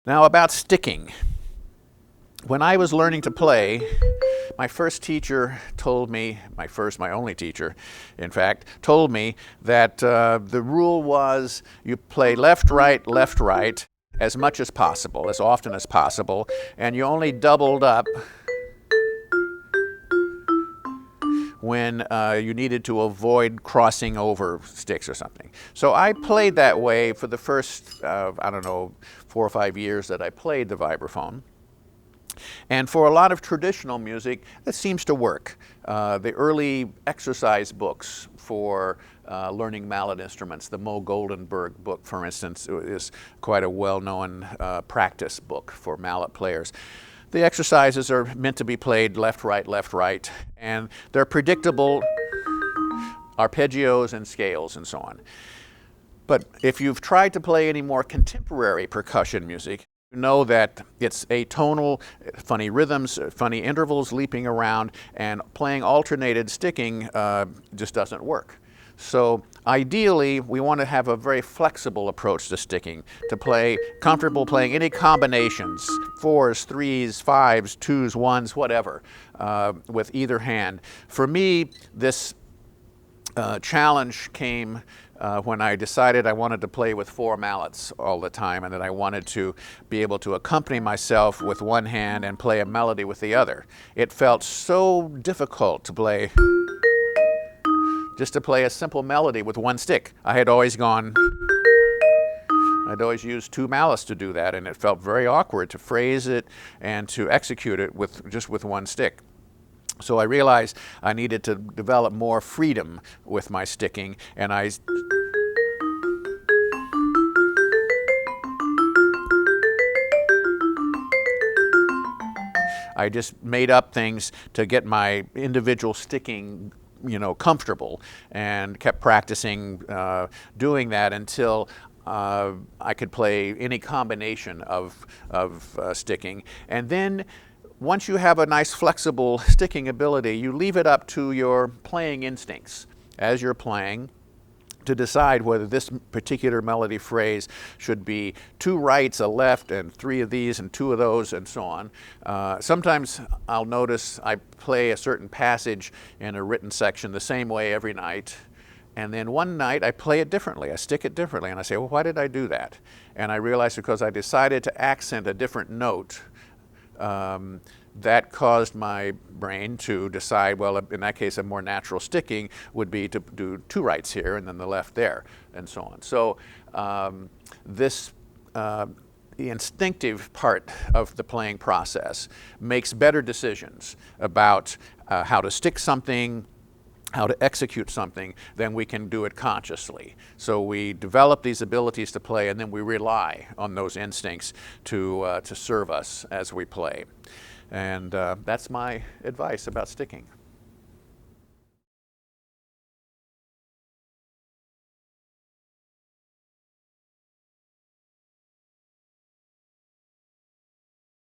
Now about sticking. When I was learning to play, my first teacher told me, my only teacher, in fact, told me that the rule was you play left, right, as much as possible, as often as possible, and you only doubled up when you needed to avoid crossing over sticks or something. So I played that way for the first, I don't know, 4 or 5 years that I played the vibraphone. And for a lot of traditional music, that seems to work. The early exercise books for learning mallet instruments, the Mo Goldenberg book, for instance, is quite a well-known practice book for mallet players. The exercises are meant to be played left, right, and they're predictable arpeggios and scales and so on. But if you've tried to play any more contemporary percussion music, you know that it's atonal, funny rhythms, funny intervals leaping around, and playing alternated sticking just doesn't work. So ideally, we want to have a very flexible approach to sticking, to play comfortable playing any combinations, 4s, 3s, 5s, 2s, 1s, whatever, with either hand. For me, this challenge came when I decided I wanted to play with 4 mallets all the time, and that I wanted to be able to accompany myself with one hand and play a melody with the other. It felt so difficult to play, just to play a simple melody with one stick. I'd always used 2 mallets to do that, and it felt very awkward to phrase it and to execute it just with one stick. So I realized I needed to develop more freedom with my sticking, and I just made up things to get my individual sticking, comfortable, and kept practicing doing that until I could play any combination of sticking. And then once you have a nice flexible sticking ability, you leave it up to your playing instincts as you're playing to decide whether this particular melody phrase should be 2 rights, a left, and 3 of these and 2 of those, and so on. Sometimes I'll notice I play a certain passage in a written section the same way every night, and then one night I play it differently. I stick it differently, and I say, well, why did I do that? And I realize because I decided to accent a different note, that caused my brain to decide, well, in that case, a more natural sticking would be to do 2 rights here and then the left there, and so on. So the instinctive part of the playing process makes better decisions about how to stick something, how to execute something, than we can do it consciously. So we develop these abilities to play, and then we rely on those instincts to serve us as we play. And that's my advice about sticking.